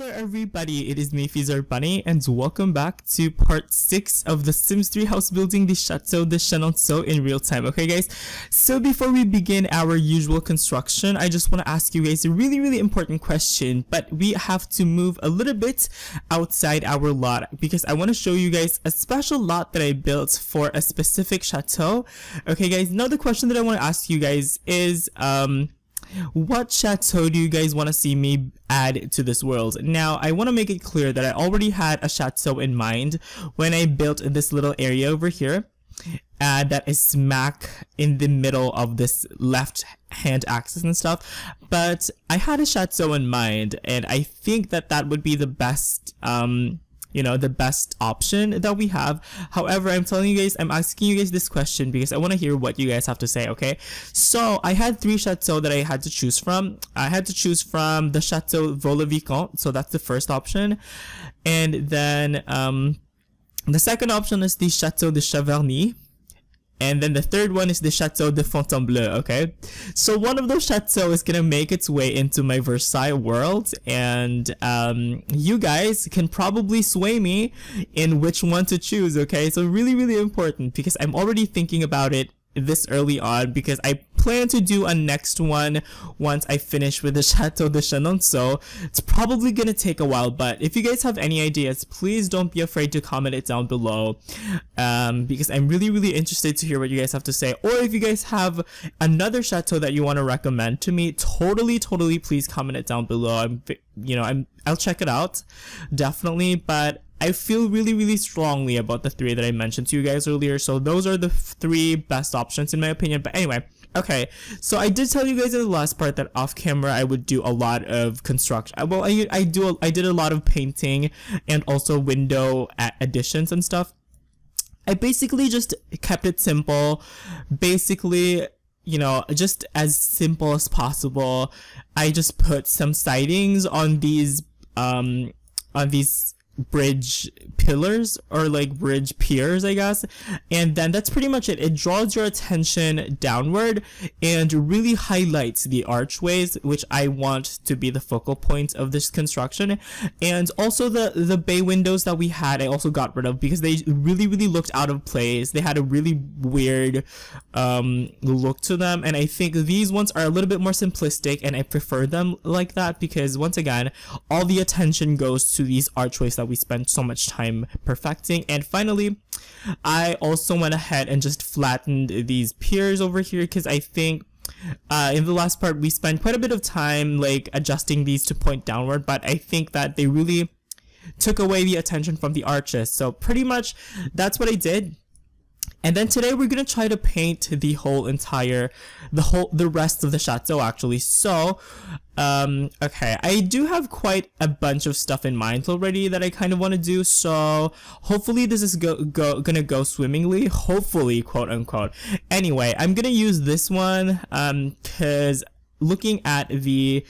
there everybody, it is me XFreezerBunny and welcome back to part 6 of the Sims 3 house building the Chateau de Chenonceau in real time. Okay guys, so before we begin our usual construction, I just want to ask you guys a really important question, but we have to move a little bit outside our lot because I want to show you guys a special lot that I built for a specific chateau. Okay guys, now the question that I want to ask you guys is what chateau do you guys want to see me add to this world? Now, I want to make it clear that I already had a chateau in mind when I built this little area over here that is smack in the middle of this left hand axis and stuff, but I had a chateau in mind and I think that that would be the best the best option that we have. However, I'm telling you guys, I'm asking you guys this question because I want to hear what you guys have to say, okay? So, I had 3 chateaux that I had to choose from. I had to choose from the Chateau Vaux-le-Vicomte, so that's the first option. And then, the second option is the Chateau de Chaverny. And then the third one is the Chateau de Fontainebleau, okay? So one of those chateaux is gonna make its way into my Versailles world, and you guys can probably sway me in which one to choose, okay? So really important because I'm already thinking about it this early on because I plan to do a next one once I finish with the Chateau de Chenonceau. It's probably gonna take a while, but if you guys have any ideas, please don't be afraid to comment it down below because I'm really interested to hear what you guys have to say. Or if you guys have another chateau that you want to recommend to me, totally please comment it down below. I'll check it out definitely, but I feel really strongly about the 3 that I mentioned to you guys earlier, so those are the 3 best options in my opinion. But anyway, okay, so I did tell you guys in the last part that off camera I would do a lot of construction. Well, I did a lot of painting and also window additions and stuff. I basically just kept it simple, basically, just as simple as possible. I just put some sidings on these bridge pillars, or like bridge piers, I guess, and then that's pretty much it. It draws your attention downward and really highlights the archways, which I want to be the focal point of this construction. And also the bay windows that we had, I also got rid of because they really looked out of place. They had a really weird look to them, and I think these ones are a little bit more simplistic and I prefer them like that because once again, all the attention goes to these archways that we spent so much time perfecting. And finally, I also went ahead and just flattened these piers over here because I think in the last part we spent quite a bit of time like adjusting these to point downward, but I think that they really took away the attention from the arches. So pretty much that's what I did. And then today we're gonna try to paint the rest of the chateau actually. So, okay, I do have quite a bunch of stuff in mind already that I kind of want to do. So hopefully this is gonna go swimmingly. Hopefully, quote unquote. Anyway, I'm gonna use this one because looking at the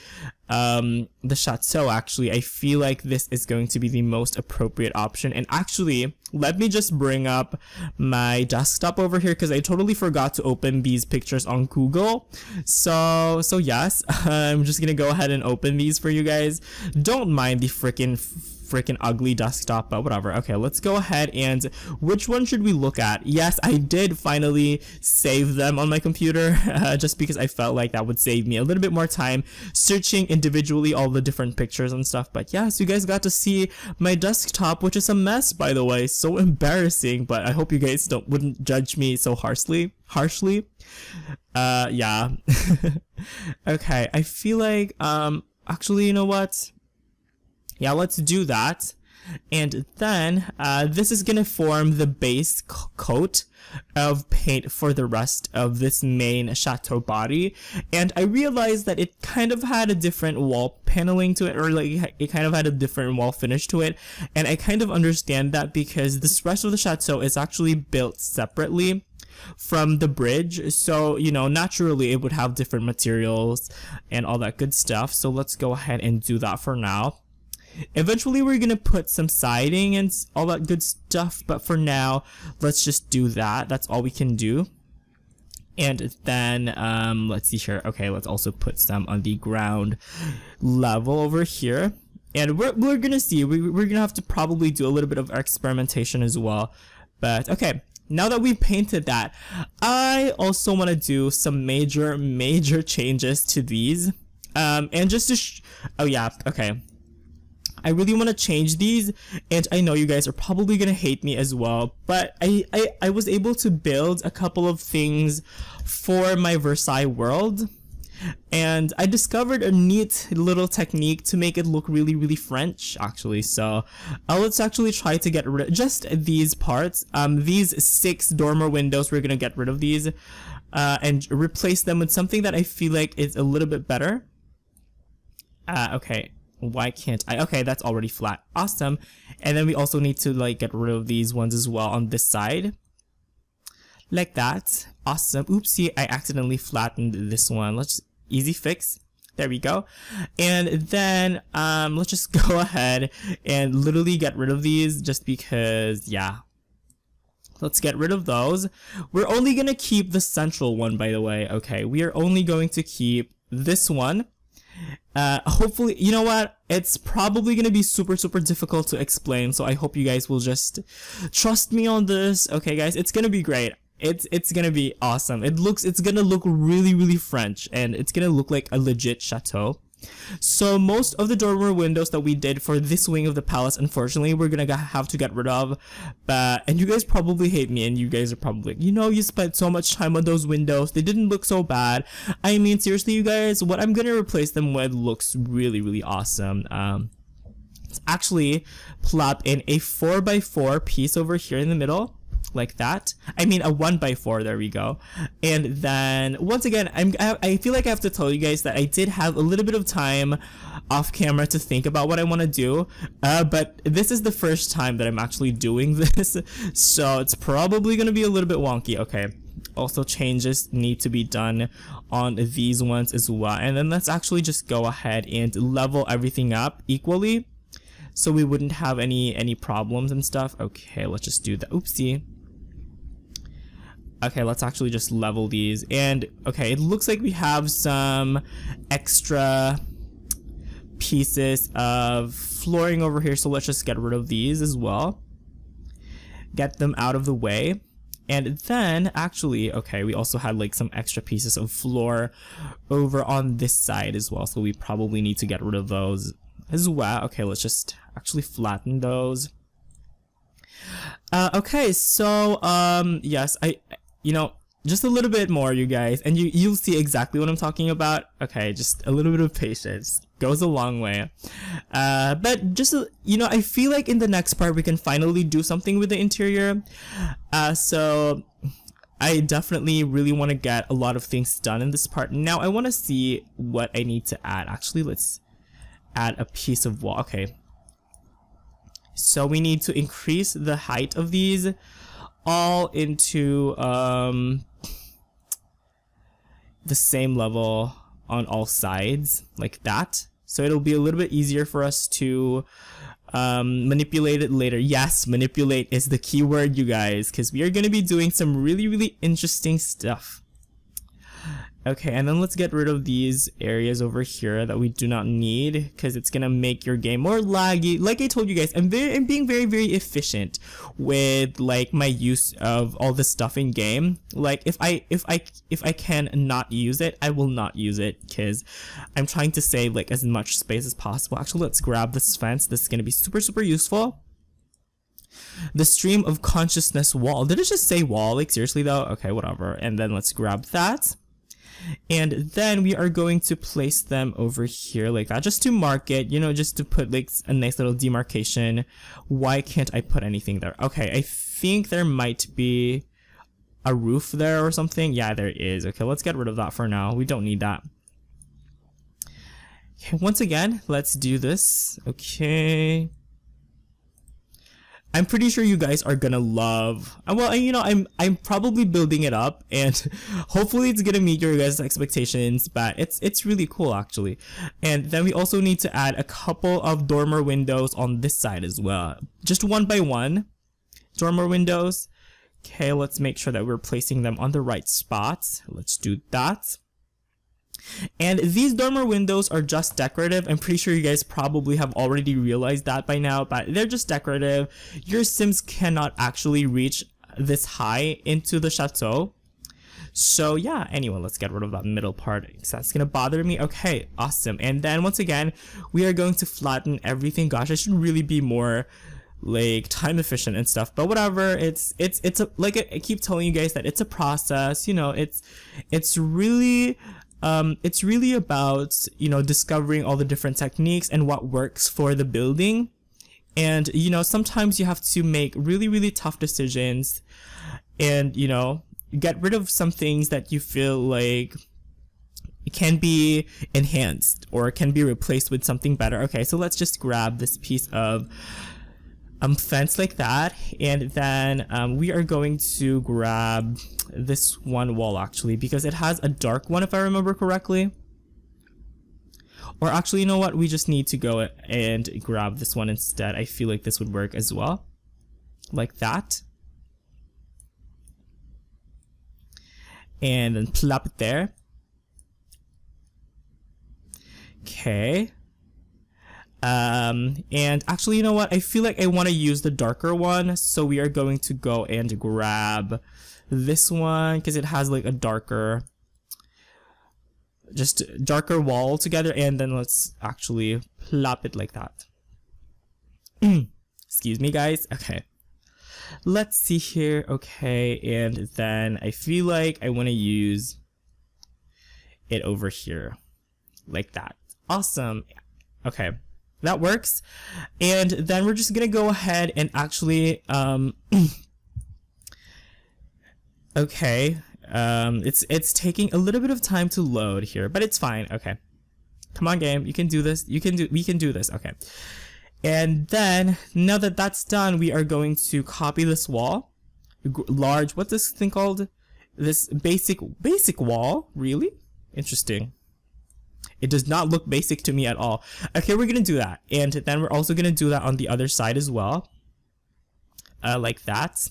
chateau, actually, I feel like this is going to be the most appropriate option. And actually, let me just bring up my desktop over here because I totally forgot to open these pictures on Google. So yes, I'm just gonna go ahead and open these for you guys. Don't mind the freaking ugly desktop, but whatever. Okay, let's go ahead and which one should we look at? Yes, I did finally save them on my computer just because I felt like that would save me a little bit more time searching individually all the different pictures and stuff. But yes, you guys got to see my desktop, which is a mess, by the way. So embarrassing, but I hope you guys wouldn't judge me so harshly. Yeah. Okay, I feel like actually, you know what? Yeah, let's do that. And then this is gonna form the base coat of paint for the rest of this main chateau body. And I realized that it kind of had a different wall paneling to it, or like it kind of had a different wall finish to it. And I kind of understand that because this rest of the chateau is actually built separately from the bridge, so naturally it would have different materials and all that good stuff. So let's go ahead and do that for now. Eventually we're gonna put some siding and all that good stuff, but for now let's just do that. That's all we can do. And then let's see here. Okay, let's also put some on the ground level over here. And we're gonna see. We're gonna have to probably do a little bit of experimentation as well. But okay, now that we've painted that, I also want to do some major changes to these. And just to oh yeah, okay. I really want to change these, and I know you guys are probably gonna hate me as well, but I was able to build a couple of things for my Versailles world. And I discovered a neat little technique to make it look really French, actually. So let's actually try to get rid of just these parts. These 6 dormer windows, we're gonna get rid of these and replace them with something that I feel like is a little bit better. Okay, why can't I? Okay, that's already flat. Awesome. And then we also need to like get rid of these ones as well on this side. Like that. Awesome. Oopsie, I accidentally flattened this one. Let's just easy fix. There we go. And then let's just go ahead and literally get rid of these just because, yeah. Let's get rid of those. We're only gonna keep the central one, by the way. Okay, we are only going to keep this one. Hopefully, you know what? It's probably gonna be super difficult to explain, so I hope you guys will just trust me on this. Okay, guys, it's gonna be great. It's gonna be awesome. It's gonna look really French, and it's gonna look like a legit chateau. So most of the dormer windows that we did for this wing of the palace, unfortunately, we're gonna have to get rid of. And you guys probably hate me, and you guys are probably like, you know, you spent so much time on those windows. They didn't look so bad. I mean, seriously, you guys, what I'm gonna replace them with looks really awesome. Let's actually plop in a 4x4 piece over here in the middle. Like that. I mean a 1x4, there we go. And then once again, I feel like I have to tell you guys that I did have a little bit of time off camera to think about what I want to do, but this is the first time that I'm actually doing this, so it's probably gonna be a little bit wonky. Okay, also changes need to be done on these ones as well, and then let's actually just go ahead and level everything up equally so we wouldn't have any problems and stuff. Okay, let's just do that. Oopsie. Okay, let's actually just level these. And okay, it looks like we have some extra pieces of flooring over here, so let's just get rid of these as well. Get them out of the way. And then actually, okay, we also had like some extra pieces of floor over on this side as well, so we probably need to get rid of those as well. Okay, let's just actually flatten those. Okay, so yes, you know, just a little bit more, you guys, and you'll see exactly what I'm talking about. Okay, just a little bit of patience goes a long way. But just, you know, I feel like in the next part we can finally do something with the interior. So I definitely really want to get a lot of things done in this part. Now I want to see what I need to add. Actually, let's add a piece of wall. Okay, so we need to increase the height of these all into the same level on all sides, like that, so it'll be a little bit easier for us to manipulate it later. Yes, manipulate is the key word, you guys, because we are going to be doing some really interesting stuff. Okay, and then let's get rid of these areas over here that we do not need, because it's gonna make your game more laggy. Like I told you guys, I'm being very efficient with like my use of all the stuff in game. Like if I can not use it, I will not use it, because I'm trying to save like as much space as possible. Actually, let's grab this fence. This is gonna be super useful. The stream of consciousness wall. Did it just say wall? Like seriously though? Okay, whatever. And then let's grab that. And then we are going to place them over here like that, just to mark it, you know, just to put like a nice little demarcation. Why can't I put anything there? Okay, I think there might be a roof there or something. Yeah, there is. Okay, let's get rid of that for now. We don't need that. Okay, once again, let's do this. Okay. I'm pretty sure you guys are gonna love, well, you know, I'm probably building it up, and hopefully it's gonna meet your guys' expectations, but it's really cool actually. And then we also need to add a couple of dormer windows on this side as well, just 1x1 dormer windows. Okay, let's make sure that we're placing them on the right spots. Let's do that. And these dormer windows are just decorative. I'm pretty sure you guys probably have already realized that by now, but they're just decorative. Your Sims cannot actually reach this high into the chateau. So yeah, anyway, let's get rid of that middle part because that's gonna bother me. Okay, awesome. And then once again, we are going to flatten everything. Gosh, I should really be more like time efficient and stuff, but whatever. It's like I keep telling you guys that it's a process. You know, it's really about, you know, discovering all the different techniques and what works for the building. And, you know, sometimes you have to make really, really tough decisions and, you know, get rid of some things that you feel like can be enhanced or can be replaced with something better. Okay, so let's just grab this piece of fence like that, and then we are going to grab this one wall actually because it has a dark one if I remember correctly. Or actually, you know what, we just need to go and grab this one instead. I feel like this would work as well, like that, and then plop it there. Okay. And actually, you know what, I feel like I want to use the darker one, so we are going to go and grab this one because it has like a darker wall together, and then let's actually plop it like that. Excuse me guys. Okay, let's see here. Okay, and then I feel like I want to use it over here like that. Awesome. Okay, that works. And then we're just gonna go ahead and actually okay, it's taking a little bit of time to load here, but it's fine. Okay, come on game, you can do this. We can do this. Okay, and then now that that's done, we are going to copy this wall, large, what's this thing called, this basic wall. Really interesting. It does not look basic to me at all. Okay, we're gonna do that, and then we're also gonna do that on the other side as well, like that,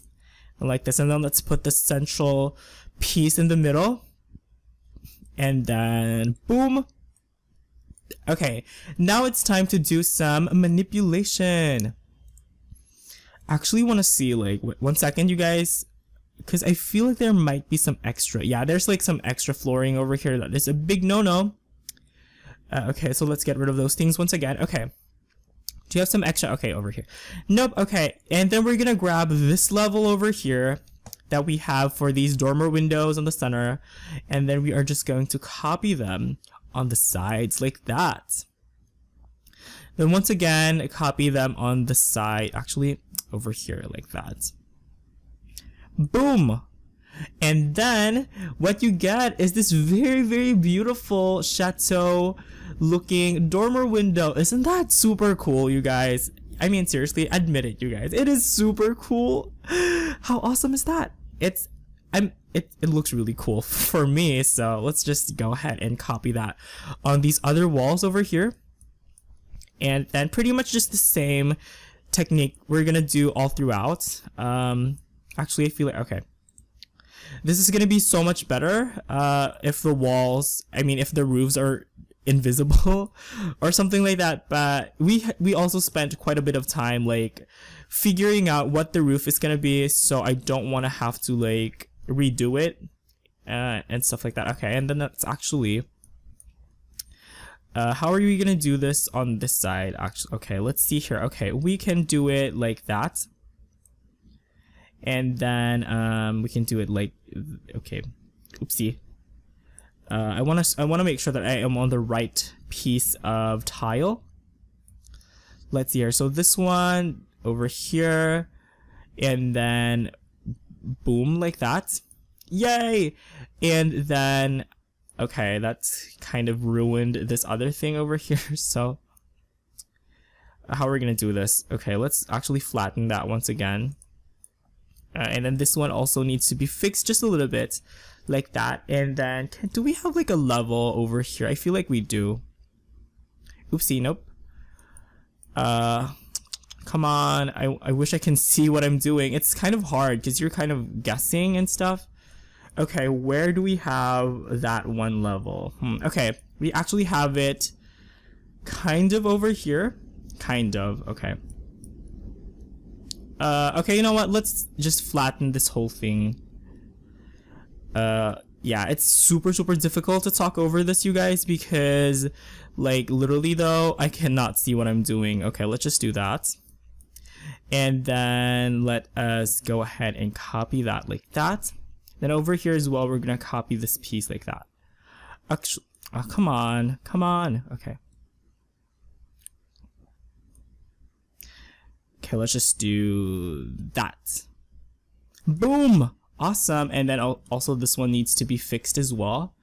like this. And then let's put the central piece in the middle, and then boom. Okay, now it's time to do some manipulation. Actually want to see, like, one second you guys, because I feel like there might be some extra. Yeah, there's like some extra flooring over here that is a big no-no. Okay, so let's get rid of those things once again. Okay, do you have some extra? Okay, over here. Nope. Okay, and then we're gonna grab this level over here that we have for these dormer windows on the center, and then we are just going to copy them on the sides like that. Then once again, copy them on the side, actually over here like that. Boom. And then what you get is this very, very beautiful chateau looking dormer window. Isn't that super cool, you guys? I mean, seriously, admit it, you guys. It is super cool. How awesome is that? It looks really cool for me. So let's just go ahead and copy that on these other walls over here. And then pretty much just the same technique we're gonna do all throughout. Actually, I feel like, okay, this is gonna be so much better if the walls, I mean, if the roofs are invisible or something like that. But we also spent quite a bit of time like figuring out what the roof is gonna be, so I don't want to have to like redo it and stuff like that. Okay, and then that's actually how are we gonna do this on this side? Actually, okay, let's see here. Okay, we can do it like that. And then we can do it like, okay, oopsie. I want to make sure that I am on the right piece of tile. Let's see here. So this one over here, and then boom, like that. Yay! And then, okay, that's kind of ruined this other thing over here. So how are we gonna do this? Okay, let's actually flatten that once again. And then this one also needs to be fixed just a little bit like that. And then do we have like a level over here? I feel like we do. Oopsie, nope. Come on, I wish I can see what I'm doing. It's kind of hard because you're kind of guessing and stuff. Okay, where do we have that one level? Okay, we actually have it kind of over here. Kind of, okay. Okay, you know what? Let's just flatten this whole thing. Yeah, it's super difficult to talk over this, you guys, because like literally though, I cannot see what I'm doing. Okay, let's just do that. And then let us go ahead and copy that like that. Then over here as well, we're gonna copy this piece like that. Actually, oh, come on. Okay. Okay, let's just do that. Boom! Awesome. And then also this one needs to be fixed as well.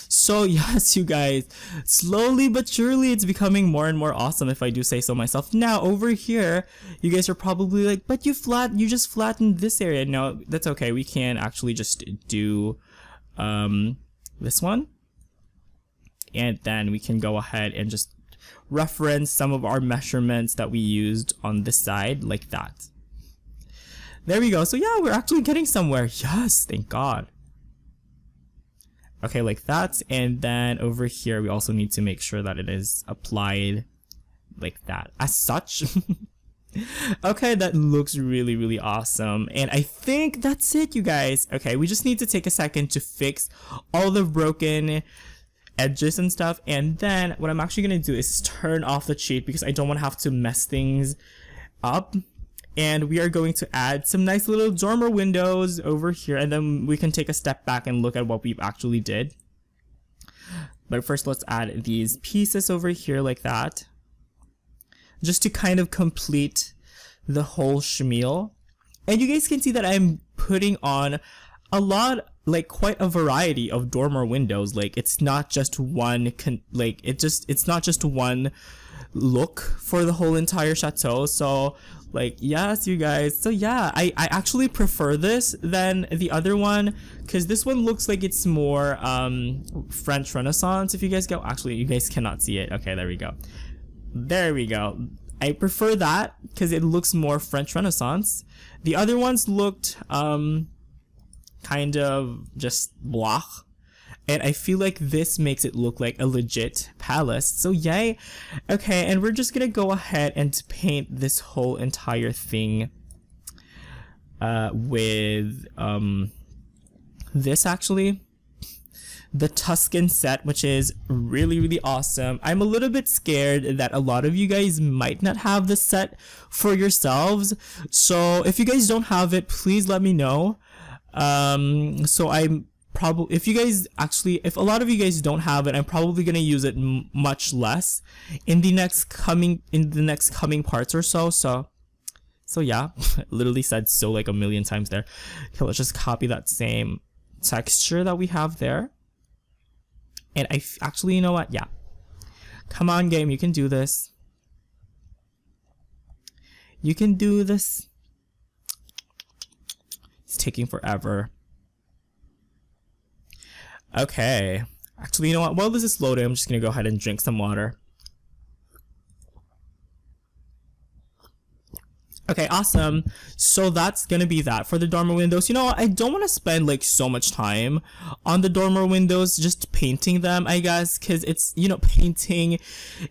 So yes, you guys, slowly but surely it's becoming more and more awesome, if I do say so myself. Now over here, you guys are probably like, but you just flattened this area. No, that's okay. We can actually just do this one. And then we can go ahead and just reference some of our measurements that we used on this side like that. There we go. So yeah, we're actually getting somewhere. Yes, thank God. Okay, like that. And then over here, we also need to make sure that it is applied like that. As such. Okay, that looks really awesome. And I think that's it, you guys. Okay, we just need to take a second to fix all the broken edges and stuff. And then what I'm actually going to do is turn off the cheat because I don't want to have to mess things up. And we are going to add some nice little dormer windows over here, and then we can take a step back and look at what we've actually did. But first, let's add these pieces over here like that, just to kind of complete the whole schmeal. And you guys can see that I'm putting on a lot, like quite a variety of dormer windows. Like it's not just one, it's not just one look for the whole entire chateau. So like, yes, you guys. So yeah, I actually prefer this than the other one, because this one looks like it's more French Renaissance. If you guys go, actually you guys cannot see it. Okay, there we go. I prefer that because it looks more French Renaissance. The other ones looked kind of just blah. And I feel like this makes it look like a legit palace. So yay. Okay, and we're just gonna go ahead and paint this whole entire thing with this actually. The Tuscan set, which is really awesome. I'm a little bit scared that a lot of you guys might not have this set for yourselves. So if you guys don't have it, please let me know. So I'm probably, if a lot of you guys don't have it, I'm probably gonna use it much less in the next coming parts or so. So yeah, literally said so like a million times there. Okay, let's just copy that same texture that we have there. And actually, you know what? Yeah, come on, game, you can do this. You can do this. It's taking forever. Okay. Actually, you know what? While this is loading, I'm just gonna go ahead and drink some water. Okay, awesome. So that's gonna be that for the dormer windows. You know what? I don't want to spend like so much time on the dormer windows, just painting them, I guess, because it's, you know, painting,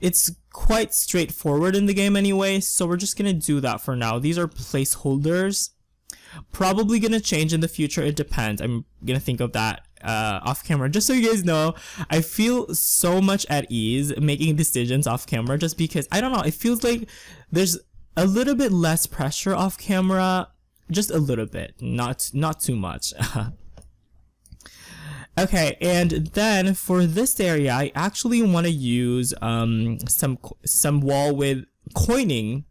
it's quite straightforward in the game anyway. So we're just gonna do that for now. These are placeholders. Probably gonna change in the future. It depends. I'm gonna think of that off camera, just so you guys know. I feel so much at ease making decisions off camera, just because I don't know, it feels like there's a little bit less pressure off camera, just a little bit, not too much. Okay, and then for this area, I actually want to use some wall with coining.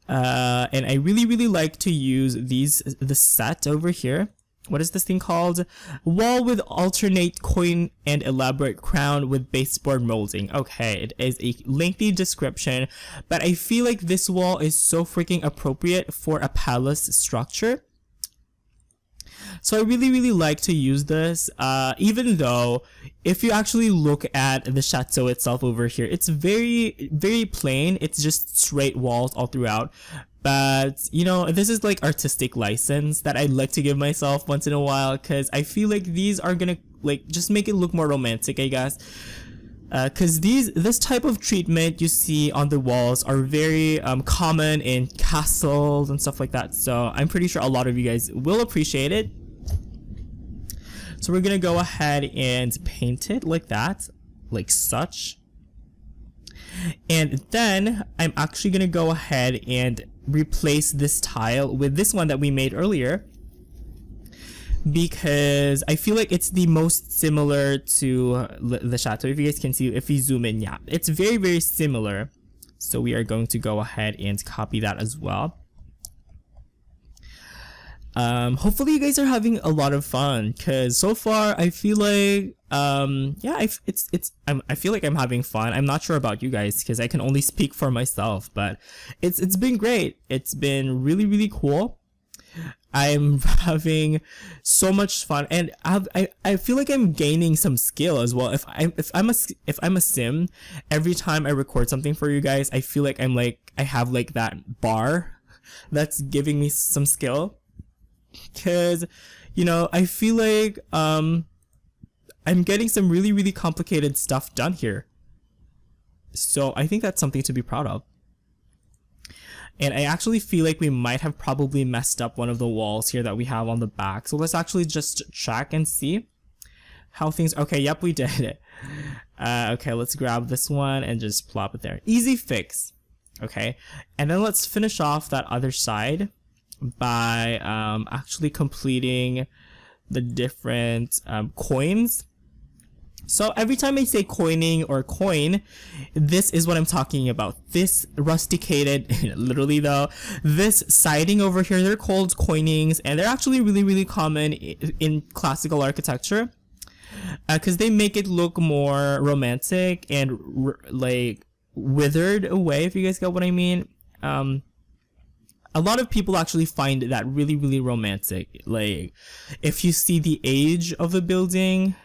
And I really like to use the set over here. What is this thing called? Wall with alternate coin and elaborate crown with baseboard molding. Okay, it is a lengthy description, but I feel like this wall is so freaking appropriate for a palace structure. So I really like to use this, even though if you actually look at the chateau itself over here, it's very plain. It's just straight walls all throughout. But you know, this is like artistic license that I'd like to give myself once in a while, because I feel like these are gonna like just make it look more romantic, I guess. Because this type of treatment you see on the walls are very common in castles and stuff like that, so I'm pretty sure a lot of you guys will appreciate it. So we're gonna go ahead and paint it like that, like such. And then I'm actually gonna go ahead and replace this tile with this one that we made earlier, because I feel like it's the most similar to the chateau. If you guys can see, if we zoom in, yeah, it's very, very similar. So we are going to go ahead and copy that as well. Hopefully you guys are having a lot of fun, because so far I feel like yeah, I feel like I'm having fun. I'm not sure about you guys, because I can only speak for myself, but it's been great. It's been really, really cool. I'm having so much fun, and I feel like I'm gaining some skill as well. If I'm a sim, every time I record something for you guys, I feel like I have like that bar that's giving me some skill, because you know, I feel like I'm getting some really, really complicated stuff done here. So I think that's something to be proud of. And I actually feel like we might have probably messed up one of the walls here that we have on the back. So let's actually just check and see how things... Okay, yep, we did it. Okay, let's grab this one and just plop it there. Easy fix. Okay, and then let's finish off that other side by actually completing the different coins. So every time I say coining or coin, this is what I'm talking about. This rusticated, literally though, this siding over here, they're called coinings, and they're actually really, really common in classical architecture, because they make it look more romantic and like withered away, if you guys get what I mean. A lot of people actually find that really, really romantic. Like, if you see the age of the building,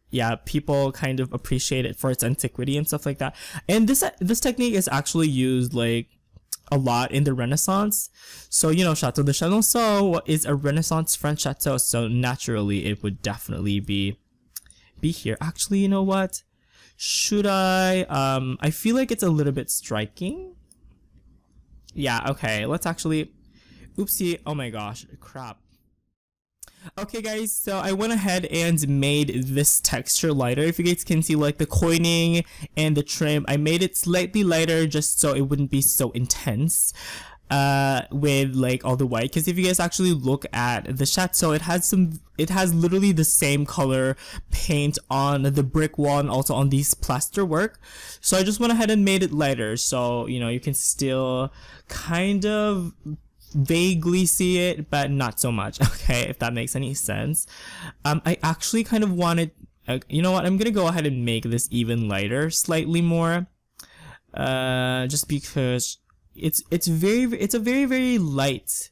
yeah, people kind of appreciate it for its antiquity and stuff like that. And this technique is actually used like a lot in the Renaissance. So, you know, Chateau de Chenonceau is a Renaissance French chateau, so naturally it would definitely be here. Actually, you know what? Should I feel like it's a little bit striking. Yeah, okay, let's actually... Oopsie, oh my gosh, crap. Okay guys, so I went ahead and made this texture lighter. If you guys can see, like the coining and the trim, I made it slightly lighter just so it wouldn't be so intense with like all the white. Because if you guys actually look at the chateau, it has literally the same color paint on the brick wall and also on these plaster work. So I just went ahead and made it lighter, so you know, you can still kind of vaguely see it, but not so much. Okay, if that makes any sense. I actually kind of wanted, you know what, I'm gonna go ahead and make this even lighter, slightly more, just because it's a very, very light,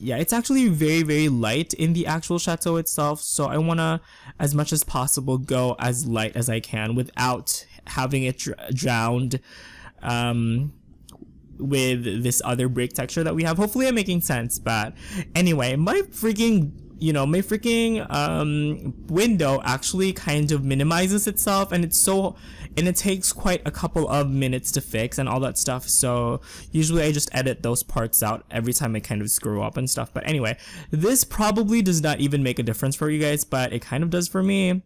yeah, it's actually very, very light in the actual chateau itself, so I wanna, as much as possible, go as light as I can without having it drowned with this other brick texture that we have. Hopefully I'm making sense, but anyway, my freaking window actually kind of minimizes itself, and it takes quite a couple of minutes to fix and all that stuff. So usually I just edit those parts out every time I kind of screw up and stuff. But anyway, this probably does not even make a difference for you guys, but it kind of does for me.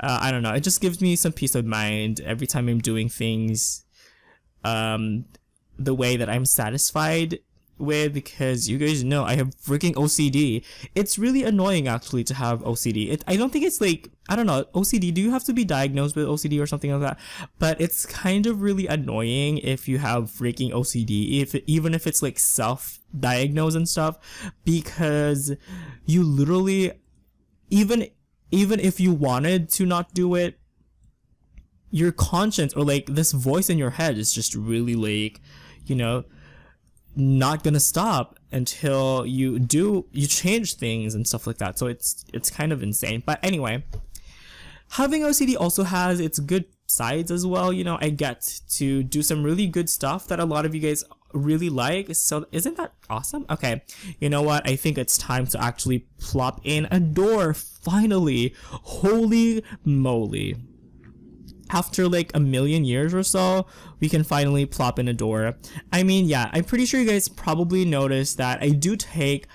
I don't know, it just gives me some peace of mind every time I'm doing things the way that I'm satisfied with, because you guys know I have freaking OCD. It's really annoying actually to have OCD. I don't think it's like, I don't know, OCD, do you have to be diagnosed with OCD or something like that? But it's kind of really annoying if you have freaking OCD, even if it's like self-diagnosed and stuff, because you literally, even if you wanted to not do it, your conscience or like this voice in your head is just really like, you know, not gonna stop until you change things and stuff like that. So it's kind of insane. But anyway, having OCD also has its good sides as well. You know, I get to do some really good stuff that a lot of you guys really like. So isn't that awesome? Okay, you know what? I think it's time to actually plop in a door finally. Holy moly. After like a million years or so, we can finally plop in a door. I mean, yeah, I'm pretty sure you guys probably noticed that I do take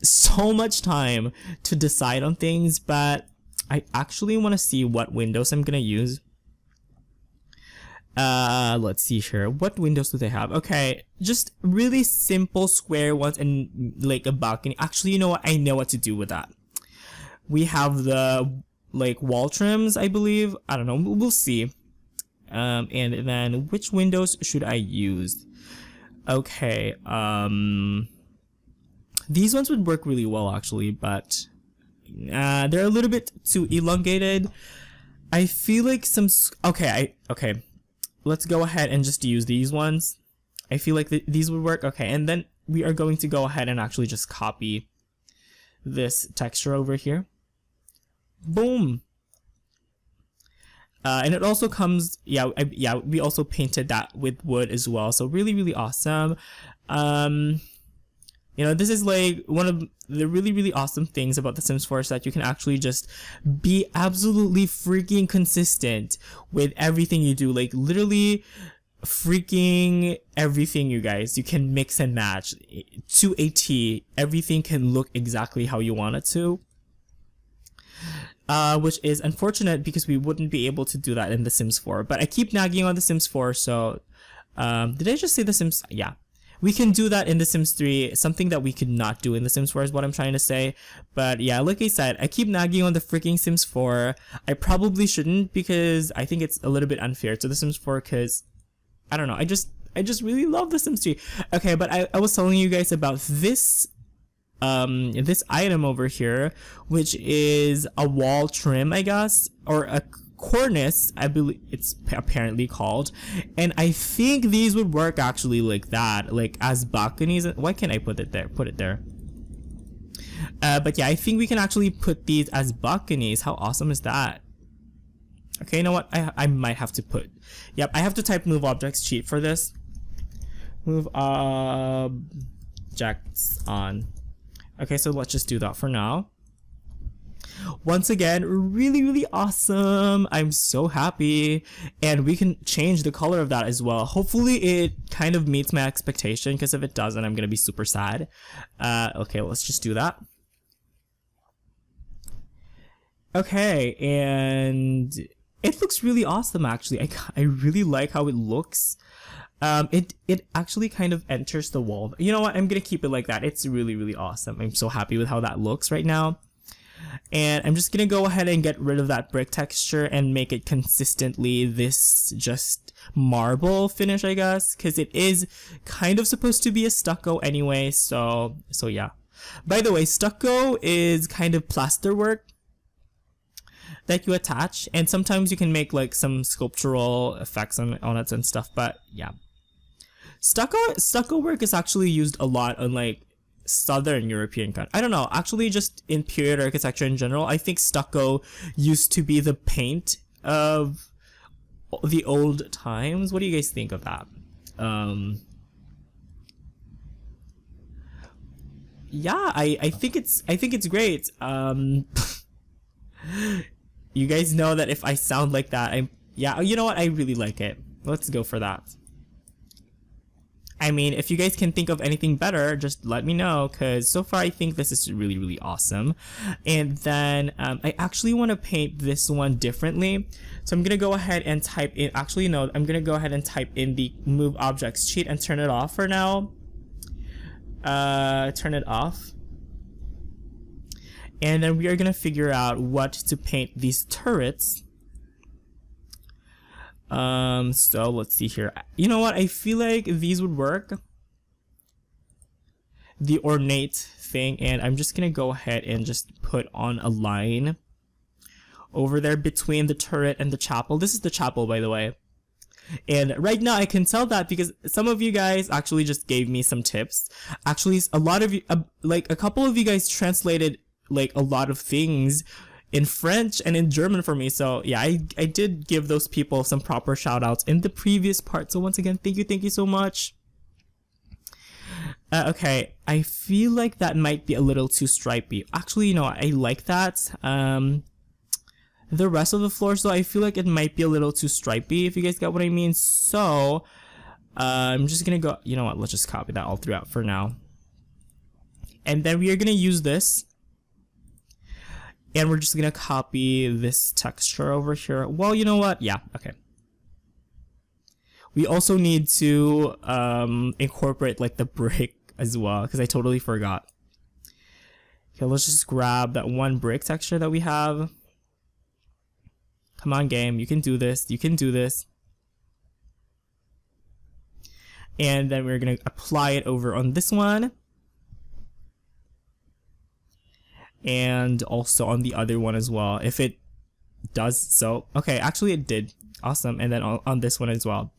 so much time to decide on things, but I actually want to see what windows I'm gonna use. Let's see here. What windows do they have? Okay, just really simple square ones and like a balcony. Actually, you know what? I know what to do with that. We have the like wall trims, I believe. I don't know. We'll see. And then which windows should I use? Okay. These ones would work really well actually, but they're a little bit too elongated. I feel like some. Okay. Let's go ahead and just use these ones. I feel like these would work. Okay, and then we are going to go ahead and actually just copy this texture over here. Boom. And it also comes, yeah, we also painted that with wood as well. So really, really awesome. You know, this is like one of the really, really awesome things about The Sims 4 is that you can actually just be absolutely freaking consistent with everything you do. Like literally freaking everything, you guys. You can mix and match to a T. Everything can look exactly how you want it to. Which is unfortunate because we wouldn't be able to do that in The Sims 4. But I keep nagging on The Sims 4, so did I just say The Sims? Yeah. We can do that in The Sims 3, something that we could not do in The Sims 4 is what I'm trying to say. But yeah, like I said, I keep nagging on the freaking Sims 4. I probably shouldn't because I think it's a little bit unfair to The Sims 4 because, I don't know, I just really love The Sims 3. Okay, but I was telling you guys about this this item over here, which is a wall trim, I guess, or a cornice, I believe it's apparently called, and I think these would work actually like that, like as balconies. Why can't I put it there? But yeah, I think we can actually put these as balconies. How awesome is that? Okay, you know what? I might have to put. Yep, I have to type move objects cheat for this. Move objects on. Okay, so let's just do that for now. Once again, really, really awesome. I'm so happy. And we can change the color of that as well. Hopefully it kind of meets my expectation, because if it doesn't, I'm going to be super sad. Okay, let's just do that. Okay, and it looks really awesome actually. I really like how it looks. It actually kind of enters the wall. You know what? I'm going to keep it like that. It's really, really awesome. I'm so happy with how that looks right now. And I'm just gonna go ahead and get rid of that brick texture and make it consistently this just marble finish, I guess, because it is kind of supposed to be a stucco anyway. So yeah. By the way, stucco is kind of plaster work that you attach, and sometimes you can make like some sculptural effects on it and stuff. But yeah, stucco work is actually used a lot on like Southern European country. I don't know, actually just in period architecture in general. I think stucco used to be the paint of the old times. What do you guys think of that? Yeah, I think it's great. You guys know that if I sound like that, yeah, you know what, I really like it. Let's go for that. I mean, if you guys can think of anything better, just let me know, because so far I think this is really, really awesome. And then I actually want to paint this one differently. So I'm going to go ahead and type in, actually no, I'm going to go ahead and type in the move objects cheat and turn it off for now. Turn it off. And then we are going to figure out what to paint these turrets. So let's see here. You know what? I feel like these would work. The ornate thing, and I'm just gonna go ahead and just put on a line over there between the turret and the chapel. This is the chapel, by the way. And right now I can tell that because some of you guys actually just gave me some tips. Actually, a lot of you, like a couple of you guys translated like a lot of things in French and in German for me. So yeah, I did give those people some proper shout outs in the previous part. So once again, thank you so much. Okay, I feel like that might be a little too stripy. Actually, you know, I like that. The rest of the floors though, I feel like it might be a little too stripy, if you guys get what I mean. So I'm just gonna go, you know what, let's just copy that all throughout for now. And then we are gonna use this, and we're just gonna copy this texture over here. Well, you know what, yeah, okay. We also need to incorporate like the brick as well, because I totally forgot. Okay, let's just grab that one brick texture that we have. Come on, game, you can do this, you can do this. And then we're gonna apply it over on this one. And also on the other one as well, if it does so. Okay, actually it did. Awesome. And then on this one as well.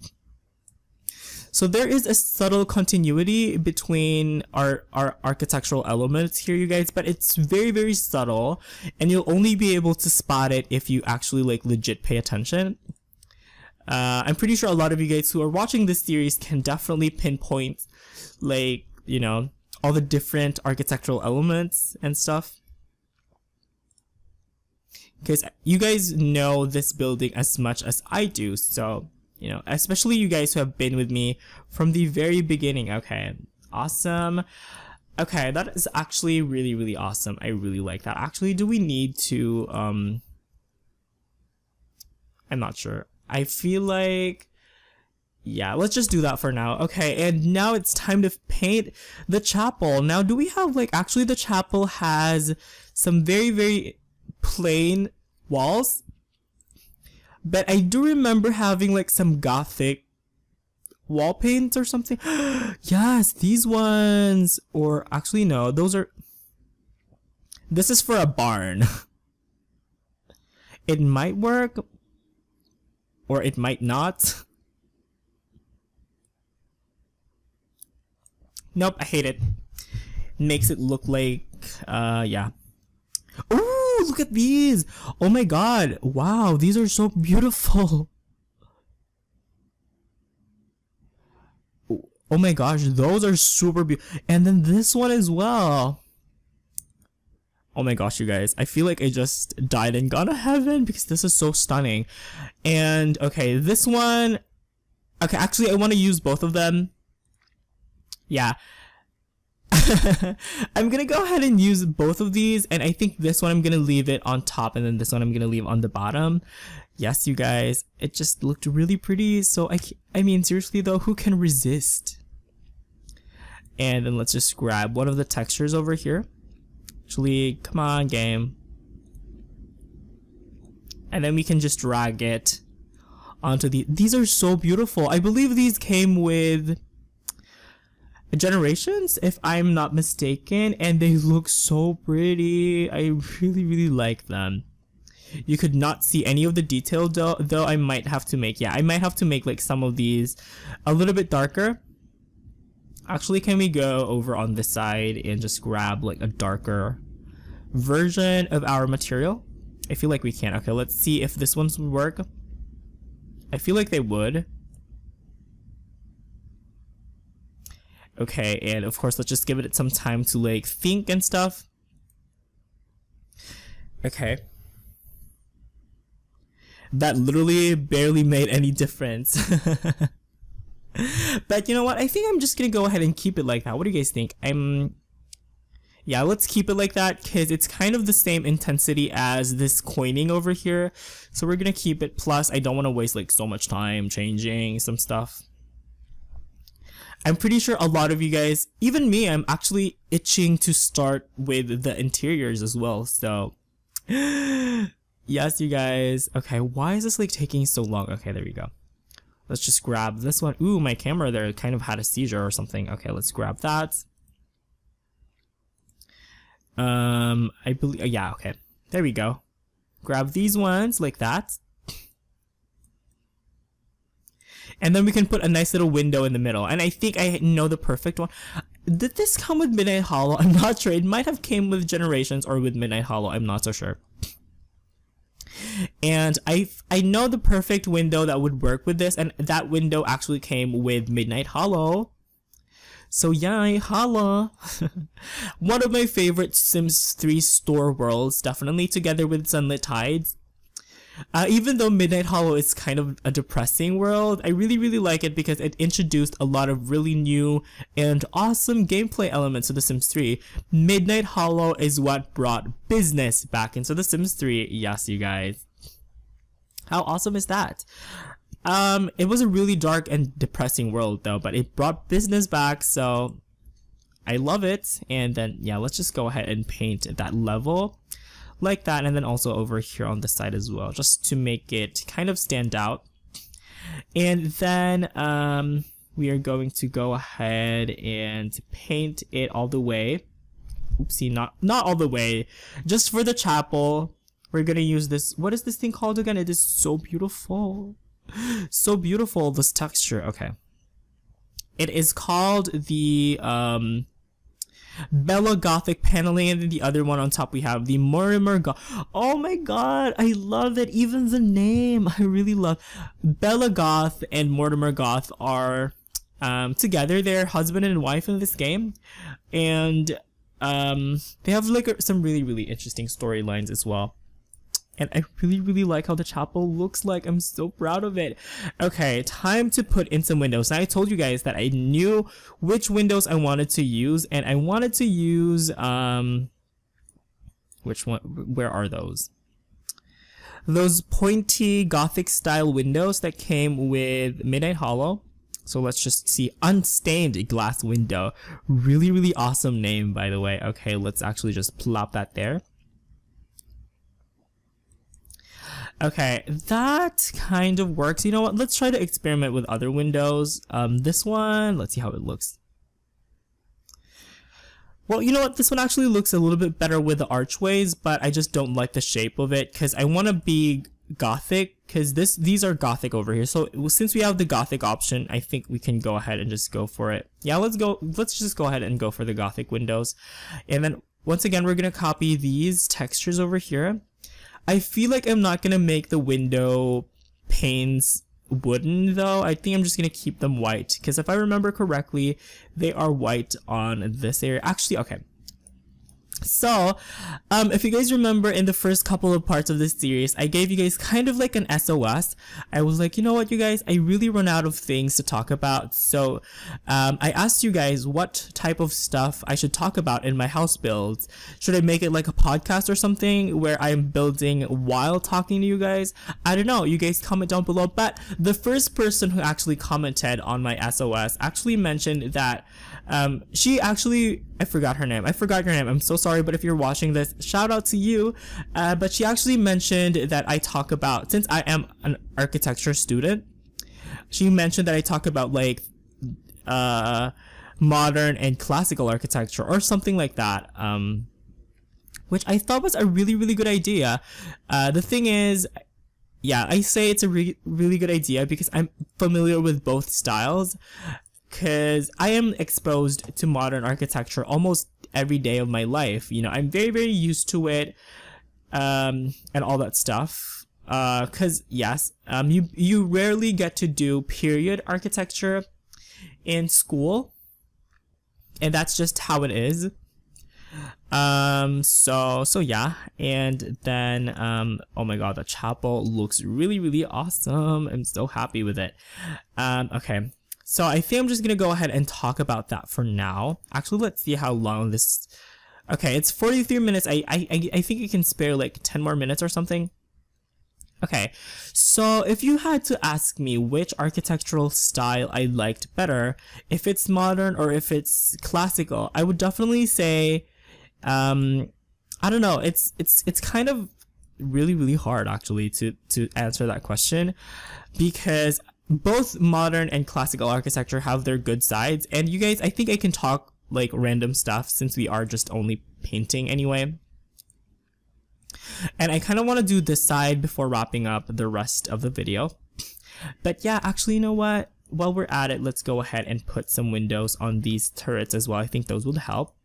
So there is a subtle continuity between our architectural elements here, you guys, but it's very subtle, and you'll only be able to spot it if you actually like legit pay attention. I'm pretty sure a lot of you guys who are watching this series can definitely pinpoint, like, you know, all the different architectural elements and stuff. Because you guys know this building as much as I do, so, you know, especially you guys who have been with me from the very beginning. Okay, awesome. Okay, that is actually really awesome. I really like that. Actually, do we need to, I'm not sure. I feel like, yeah, let's just do that for now. Okay, and now it's time to paint the chapel. Now, do we have, like, actually the chapel has some very plain walls, but I do remember having like some Gothic wall paints or something. Yes, these ones, or actually no, those are, this is for a barn. It might work, or it might not. Nope, I hate it. Makes it look like, yeah. Ooh, look at these! Oh my god, wow, these are so beautiful. Oh my gosh, those are super beautiful. And then this one as well. Oh my gosh, you guys, I feel like I just died and gone to heaven because this is so stunning. And okay, this one, okay, actually I want to use both of them. Yeah. I'm gonna go ahead and use both of these, and I think this one I'm gonna leave it on top, and then this one I'm gonna leave on the bottom. Yes, you guys, it just looked really pretty, so I mean, seriously though, who can resist? And then let's just grab one of the textures over here. Actually, come on, game. And then we can just drag it onto these are so beautiful. I believe these came with Generations, if I'm not mistaken, and they look so pretty. I really like them. You could not see any of the detail though I might have to make, yeah, I might have to make like some of these a little bit darker. Actually, can we go over on this side and just grab like a darker version of our material? I feel like we can. Okay, let's see if this one's would work. I feel like they would. Okay, and of course, let's just give it some time to like think and stuff. Okay. That literally barely made any difference. But you know what? I think I'm just gonna go ahead and keep it like that. What do you guys think? Yeah, let's keep it like that because it's kind of the same intensity as this coining over here. So we're gonna keep it. Plus, I don't want to waste like so much time changing some stuff. I'm pretty sure a lot of you guys, even me, I'm actually itching to start with the interiors as well. So, yes, you guys. Okay, why is this like taking so long? Okay, there we go. Let's just grab this one. Ooh, my camera there kind of had a seizure or something. Okay, let's grab that. I believe, yeah, okay. There we go. Grab these ones like that. And then we can put a nice little window in the middle. And I think I know the perfect one. Did this come with Midnight Hollow? I'm not sure. It might have came with Generations or with Midnight Hollow. I'm not so sure. And I know the perfect window that would work with this, and that window actually came with Midnight Hollow. So yay, holla! One of my favorite Sims 3 store worlds, definitely together with Sunlit Tides. Even though Midnight Hollow is kind of a depressing world, I really like it because it introduced a lot of really new and awesome gameplay elements to The Sims 3. Midnight Hollow is what brought business back into The Sims 3. Yes, you guys. How awesome is that? It was a really dark and depressing world though, but it brought business back, so I love it. And then yeah, let's just go ahead and paint that level like that, and then also over here on the side as well, just to make it kind of stand out. And then we are going to go ahead and paint it all the way. Oopsie, not all the way, just for the chapel. We're gonna use this, what is this thing called again? It is so beautiful. So beautiful, this texture. Okay. It is called the Bella Gothic paneling, and then the other one on top we have the Mortimer Oh my god, I love it. Even the name, I really love. Bella Goth and Mortimer Goth are together. They're husband and wife in this game, and they have like some really interesting storylines as well. And I really like how the chapel looks like. I'm so proud of it. Okay, time to put in some windows. Now, I told you guys that I knew which windows I wanted to use, and I wanted to use, which one, where are those? Those pointy Gothic style windows that came with Midnight Hollow. So let's just see, Unstained Glass Window. Really awesome name, by the way. Okay, let's actually just plop that there. Okay, that kind of works. You know what? Let's try to experiment with other windows. This one, let's see how it looks. Well, you know what? This one actually looks a little bit better with the archways, but I just don't like the shape of it because I want to be Gothic, because these are Gothic over here. So since we have the Gothic option, I think we can go ahead and just go for it. Yeah, let's just go ahead and go for the Gothic windows. And then once again, we're going to copy these textures over here. I feel like I'm not going to make the window panes wooden though. I think I'm just going to keep them white, because if I remember correctly, they are white on this area. Actually, okay. So, if you guys remember in the first couple of parts of this series, I gave you guys kind of like an SOS. I was like, you know what, you guys, I really run out of things to talk about. So, I asked you guys what type of stuff I should talk about in my house builds. Should I make it like a podcast or something where I'm building while talking to you guys? I don't know. You guys comment down below. But the first person who actually commented on my SOS actually mentioned that she actually, I forgot her name. I forgot your name. I'm so sorry, but if you're watching this, shout out to you. But she actually mentioned that I talk about, since I am an architecture student, she mentioned that I talk about like modern and classical architecture or something like that. Which I thought was a really good idea. The thing is, yeah, I say it's a really good idea because I'm familiar with both styles. Because I am exposed to modern architecture almost every day of my life. You know, I'm very used to it, and all that stuff. Because yes, you rarely get to do period architecture in school, and that's just how it is. So yeah, and then oh my god, the chapel looks really awesome. I'm so happy with it. Okay. So I think I'm just gonna go ahead and talk about that for now. Actually, let's see how long this. Okay, it's 43 minutes. I think you can spare like 10 more minutes or something. Okay, so if you had to ask me which architectural style I liked better, if it's modern or if it's classical, I would definitely say, I don't know. It's kind of really hard actually to answer that question, because both modern and classical architecture have their good sides. And you guys, I think I can talk like random stuff since we are just only painting anyway. And I kind of want to do this side before wrapping up the rest of the video. But yeah, actually, you know what? While we're at it, let's go ahead and put some windows on these turrets as well. I think those would help.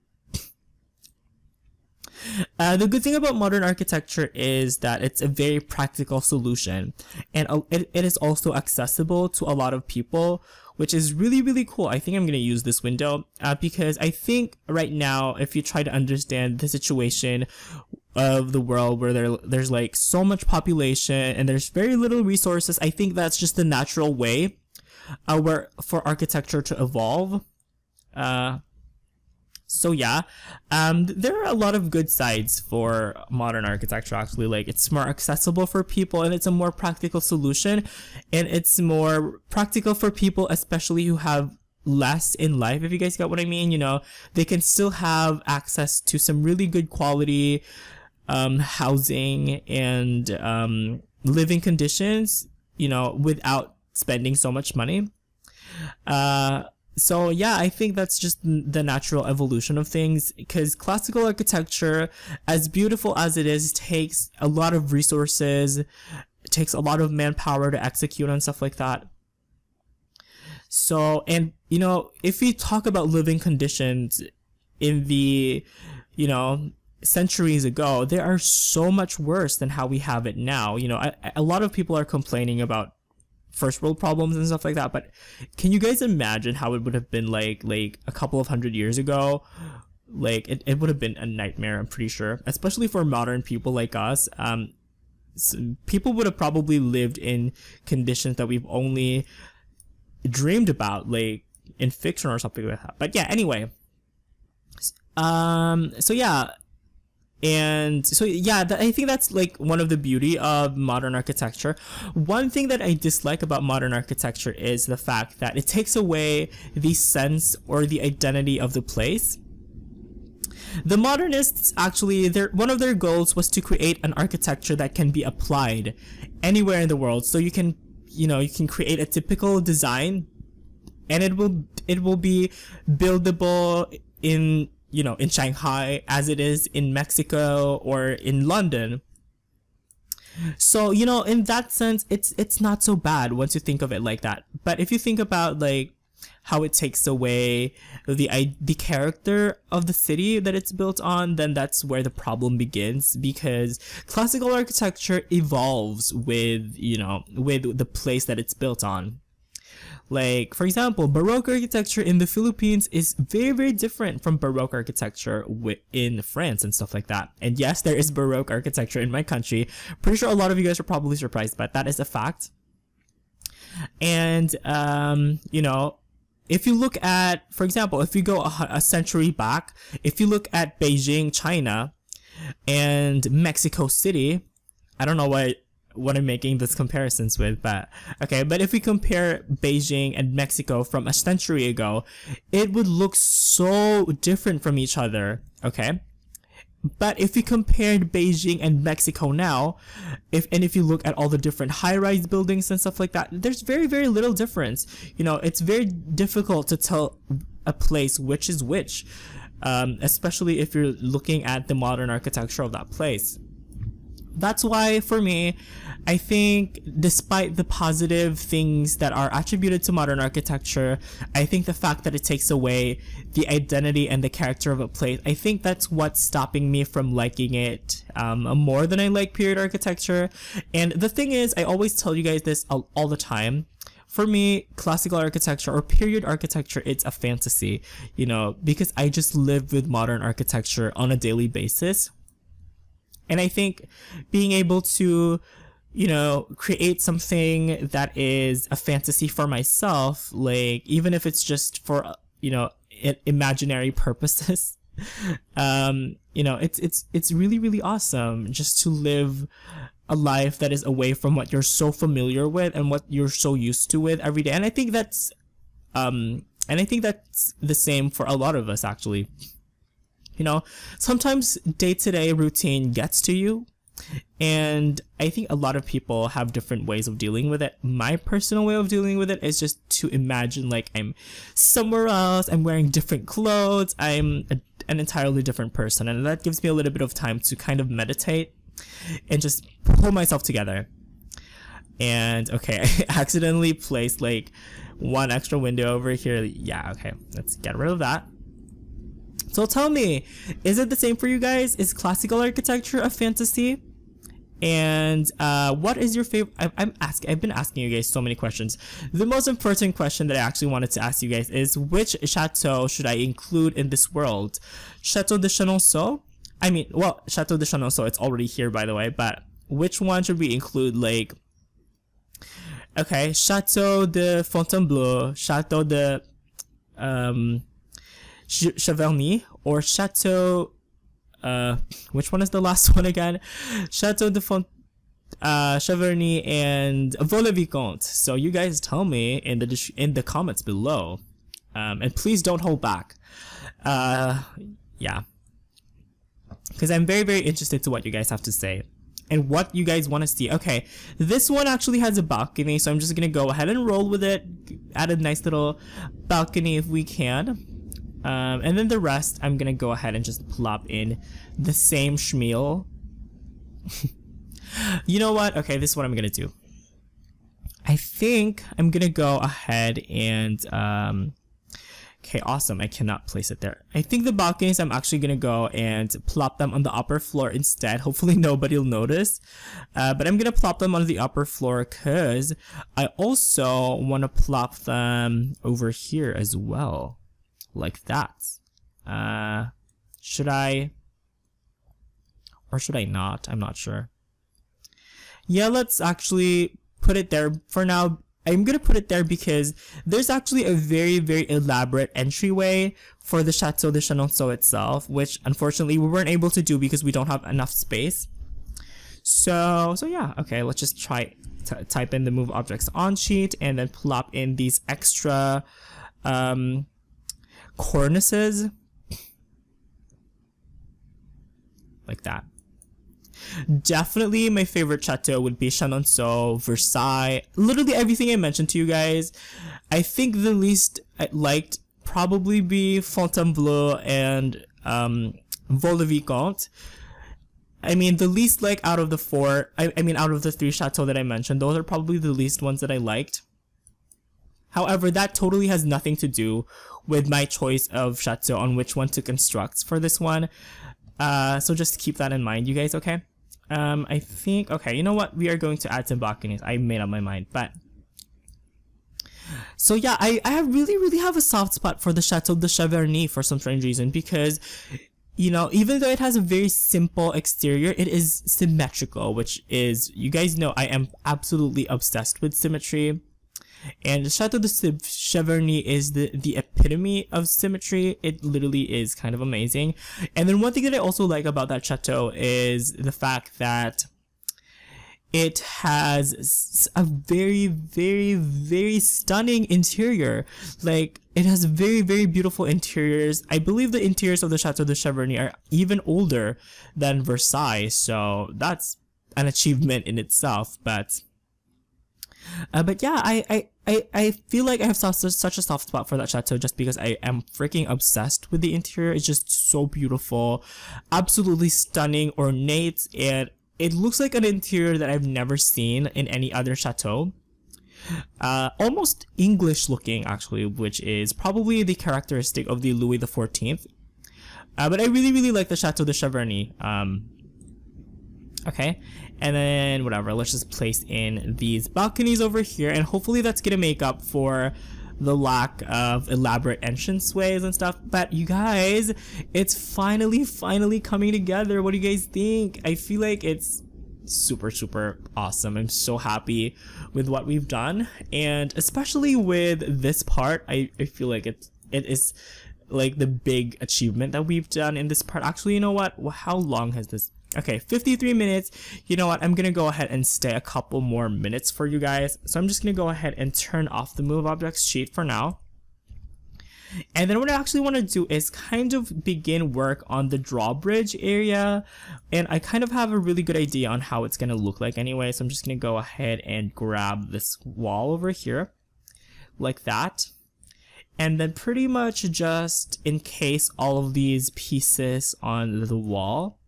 The good thing about modern architecture is that it's a very practical solution, and it is also accessible to a lot of people, which is really, really cool. I think I'm going to use this window because I think right now, if you try to understand the situation of the world where there's like so much population and there's very little resources, I think that's just the natural way for architecture to evolve. So yeah, there are a lot of good sides for modern architecture actually. Like, it's more accessible for people and it's a more practical solution, and it's more practical for people especially who have less in life, if you guys get what I mean. You know, they can still have access to some really good quality housing and living conditions, you know, without spending so much money. So yeah, I think that's just the natural evolution of things, because classical architecture, as beautiful as it is, takes a lot of resources, it takes a lot of manpower to execute and stuff like that. So, and you know, if we talk about living conditions in the, you know, centuries ago, they are so much worse than how we have it now. You know, a lot of people are complaining about first world problems and stuff like that, but can you guys imagine how it would have been like a couple of 100 years ago? Like, it would have been a nightmare, I'm pretty sure, especially for modern people like us. People would have probably lived in conditions that we've only dreamed about, like in fiction or something like that. But yeah, anyway, so yeah. And so yeah, I think that's like one of the beauty of modern architecture. One thing that I dislike about modern architecture is the fact that it takes away the sense or the identity of the place. The modernists actually, one of their goals was to create an architecture that can be applied anywhere in the world. So you can create a typical design and it will be buildable in, you know, in Shanghai as it is in Mexico or in London. So, you know, in that sense, it's not so bad once you think of it like that. But if you think about like how it takes away the character of the city that it's built on, then that's where the problem begins, because classical architecture evolves with, you know, with the place that it's built on. Like, for example, Baroque architecture in the Philippines is very, very different from Baroque architecture in France and stuff like that. And yes, there is Baroque architecture in my country. Pretty sure a lot of you guys are probably surprised, but that is a fact. And, you know, if you look at, for example, if you go a century back, if you look at Beijing, China, and Mexico City, I don't know what I'm making these comparisons with, but okay, but if we compare Beijing and Mexico from a century ago, it would look so different from each other, okay? But if we compared Beijing and Mexico now, if you look at all the different high-rise buildings and stuff like that, there's very, very little difference. You know, it's very difficult to tell a place which is which, especially if you're looking at the modern architecture of that place. That's why, for me, I think despite the positive things that are attributed to modern architecture, I think the fact that it takes away the identity and the character of a place, I think that's what's stopping me from liking it more than I like period architecture. And the thing is, I always tell you guys this all the time. For me, classical architecture or period architecture, it's a fantasy, you know, because I just live with modern architecture on a daily basis. And I think being able to, you know, create something that is a fantasy for myself, like, even if it's just for, you know, imaginary purposes, you know, it's really, really awesome just to live a life that is away from what you're so familiar with and what you're so used to with every day. And I think that's the same for a lot of us, actually. You know, sometimes day-to-day routine gets to you, and I think a lot of people have different ways of dealing with it. My personal way of dealing with it is just to imagine like I'm somewhere else, I'm wearing different clothes, I'm an entirely different person, and that gives me a little bit of time to kind of meditate and just pull myself together. And okay, I accidentally placed like one extra window over here. Yeah, okay, let's get rid of that. So tell me, is it the same for you guys? Is classical architecture a fantasy? And what is your favorite? I've been asking you guys so many questions. The most important question that I actually wanted to ask you guys is, which chateau should I include in this world? Chateau de Chenonceau? I mean, well, Chateau de Chenonceau, it's already here, by the way, but which one should we include? Like, okay, Chateau de Fontainebleau, Chateau de Cheverny, or Chateau, which one is the last one again? Chateau de Cheverny and Vaux-le-Vicomte. So you guys tell me in the comments below, and please don't hold back. Yeah, because I'm very, very interested to what you guys have to say and what you guys want to see. Okay, this one actually has a balcony, so I'm just gonna go ahead and roll with it, add a nice little balcony if we can. And then the rest, I'm gonna go ahead and just plop in the same schmeal. You know what? Okay, this is what I'm gonna do. I think I'm gonna go ahead and, okay, awesome. I cannot place it there. I think the balconies, I'm actually gonna go and plop them on the upper floor instead. Hopefully nobody will notice. But I'm gonna plop them on the upper floor because I also want to plop them over here as well. Like that. Should I? Or should I not? I'm not sure. Yeah, let's actually put it there for now. I'm gonna put it there because there's actually a very, very elaborate entryway for the Chateau de Chenonceau itself, which unfortunately we weren't able to do because we don't have enough space. So yeah, okay, let's just try type in the move objects on sheet and then plop in these extra cornices like that. Definitely my favorite chateau would be Chenonceau, Versailles, literally everything I mentioned to you guys. I think the least I liked probably be Fontainebleau and Vaux-le-Vicomte. I mean, the least like out of the four, I mean out of the three chateaux that I mentioned, those are probably the least ones that I liked. However, that totally has nothing to do with my choice of chateau on which one to construct for this one. So just keep that in mind, you guys, okay? I think, okay, you know what? We are going to add some balconies. I made up my mind, but... So yeah, I really have a soft spot for the Chateau de Cheverny for some strange reason because, you know, even though it has a very simple exterior, it is symmetrical, which is, you guys know I am absolutely obsessed with symmetry. And Chateau de Cheverny is the epitome of symmetry. It literally is kind of amazing. And then one thing that I also like about that chateau is the fact that it has a very stunning interior. Like, it has very beautiful interiors. I believe the interiors of the Chateau de Cheverny are even older than Versailles, so that's an achievement in itself. But yeah, I feel like I have such a soft spot for that chateau just because I am freaking obsessed with the interior. It's just so beautiful, absolutely stunning, ornate, and it looks like an interior that I've never seen in any other chateau. Almost English looking actually, which is probably the characteristic of the Louis XIV. But I really like the Chateau de Cheverny. Okay, and then whatever, let's just place in these balconies over here, and hopefully that's gonna make up for the lack of elaborate entranceways and stuff. But you guys, it's finally coming together. What do you guys think? I feel like it's super awesome. I'm so happy with what we've done, and especially with this part, I feel like it is like the big achievement that we've done in this part. Actually, you know what? How long has this? Okay, 53 minutes. You know what? I'm gonna go ahead and stay a couple more minutes for you guys. So I'm just gonna go ahead and turn off the move objects sheet for now. And then what I actually want to do is kind of begin work on the drawbridge area. And I kind of have a really good idea on how it's gonna look like anyway. So I'm just gonna go ahead and grab this wall over here like that. And then pretty much just encase all of these pieces on the wall.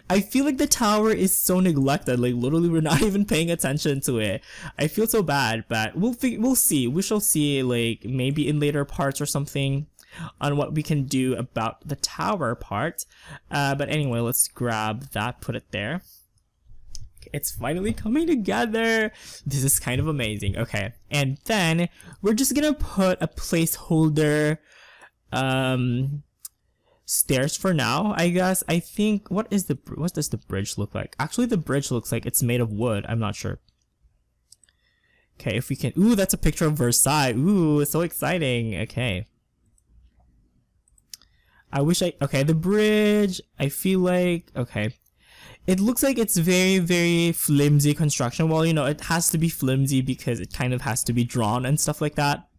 I feel like the tower is so neglected, like literally we're not even paying attention to it. I feel so bad, but we'll see. We shall see, like maybe in later parts or something. on what we can do about the tower part. But anyway, let's grab that, put it there. It's finally coming together. This is kind of amazing. Okay, and then we're just gonna put a placeholder stairs for now, I guess. I think, what does the bridge look like? Actually, the bridge looks like it's made of wood. I'm not sure. Okay, if we can, ooh, that's a picture of Versailles. Ooh, so exciting. Okay. Okay, the bridge, I feel like, okay. It looks like it's very, very flimsy construction. Well, you know, it has to be flimsy because it kind of has to be drawn and stuff like that.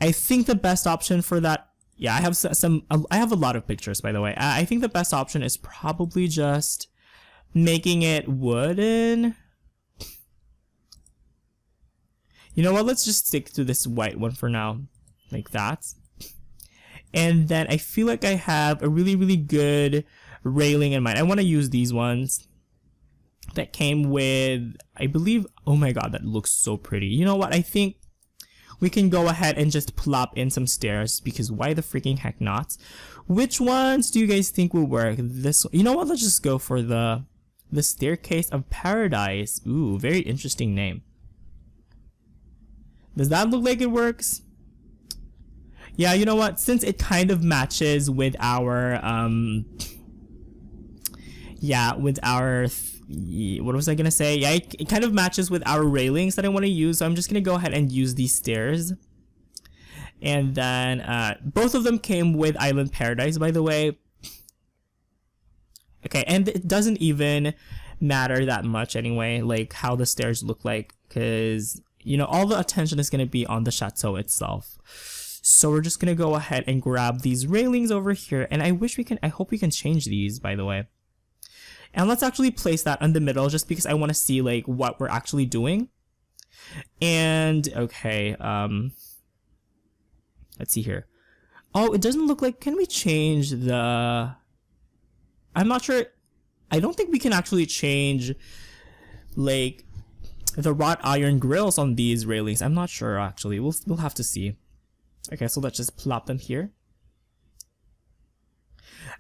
I think the best option for that, yeah, I have a lot of pictures, by the way. I think the best option is probably just making it wooden. You know what, let's just stick to this white one for now, like that. And then I feel like I have a really, really good railing in mind. I want to use these ones that came with, I believe, oh my god, that looks so pretty. You know what, I think we can go ahead and just plop in some stairs, because why the freaking heck not? Which ones do you guys think will work? This, you know what, let's just go for the Staircase of Paradise. Ooh, very interesting name. Does that look like it works? Yeah, you know what, since it kind of matches with our what was I gonna say? Yeah, it kind of matches with our railings that I want to use, so I'm just gonna go ahead and use these stairs. And then both of them came with Island Paradise, by the way. Okay, and it doesn't even matter that much anyway, like how the stairs look like, because you know, all the attention is gonna be on the chateau itself. So we're just gonna go ahead and grab these railings over here, and I hope we can change these, by the way. And let's actually place that in the middle, just because I want to see like what we're actually doing. And okay, let's see here. Oh, it doesn't look like, can we change the, I'm not sure, I don't think we can actually change like the wrought iron grills on these railings. I'm not sure actually, we'll have to see. Okay, so let's just plop them here.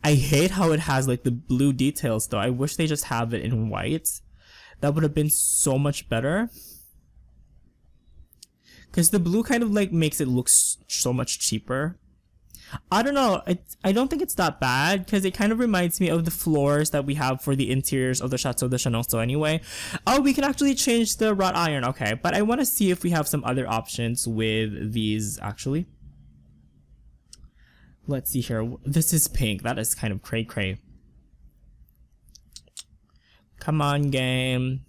I hate how it has like the blue details though. I wish they just have it in white. That would have been so much better. Because the blue kind of like makes it look so much cheaper. I don't know, I don't think it's that bad, because it kind of reminds me of the floors that we have for the interiors of the Chateau de Chenonceau anyway. Oh, we can actually change the wrought iron, okay. But I want to see if we have some other options with these actually. Let's see here. This is pink. That is kind of cray-cray. Come on, game.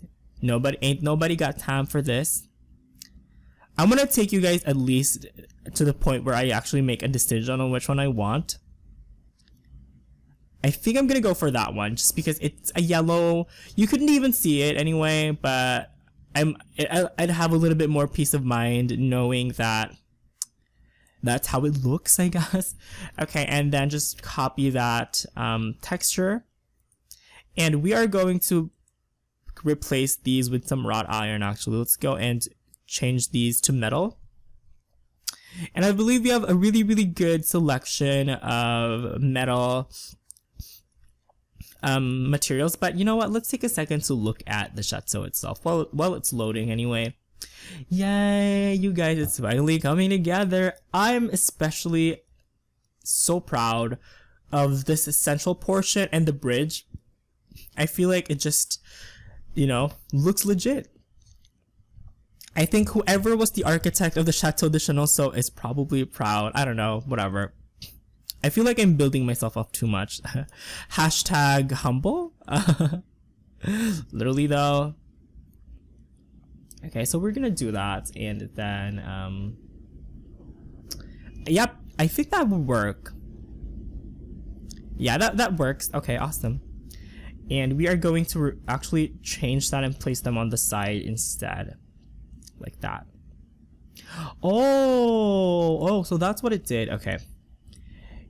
Ain't nobody got time for this. I'm gonna take you guys at least to the point where I actually make a decision on which one I want. I think I'm gonna go for that one, just because it's a yellow. You couldn't even see it anyway, but I'd have a little bit more peace of mind knowing that that's how it looks, I guess. Okay, and then just copy that texture. And we are going to replace these with some wrought iron actually. Let's go and change these to metal. And I believe we have a really, really good selection of metal materials. But you know what? Let's take a second to look at the chateau itself while it's loading anyway. Yay, you guys, it's finally coming together. I'm especially so proud of this central portion and the bridge. I feel like it just, you know, looks legit. I think whoever was the architect of the Chateau de Chenonceau is probably proud. I don't know, whatever. I feel like I'm building myself up too much. Hashtag humble. Literally though. Okay, so we're gonna do that, and then yep, I think that would work. Yeah, that works. Okay, awesome. And we are going to actually change that and place them on the side instead, like that. Oh, so that's what it did. Okay,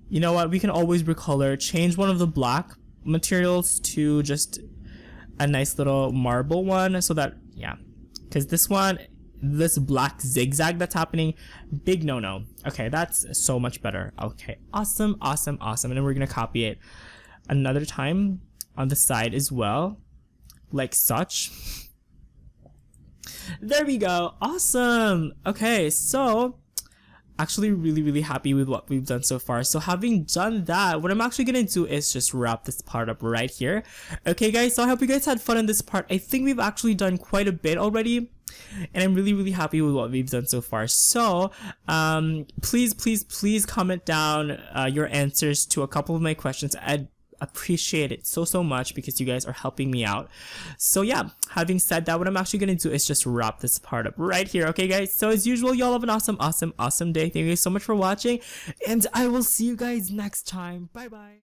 you know what, we can always recolor, change one of the black materials to just a nice little marble one, so that, yeah. Because this one, this black zigzag that's happening, big no. Okay, that's so much better. Okay, awesome. And then we're gonna copy it another time on the side as well, like such. There we go. Awesome. Okay, so actually really happy with what we've done so far. So having done that, what I'm actually gonna do is just wrap this part up right here. Okay guys, so I hope you guys had fun in this part. I think we've actually done quite a bit already, and I'm really happy with what we've done so far. So please comment down your answers to a couple of my questions. I'd appreciate it so much because you guys are helping me out. So yeah, having said that, what I'm actually gonna do is just wrap this part up right here. Okay guys, so as usual, y'all have an awesome day. Thank you guys so much for watching, and I will see you guys next time. Bye bye.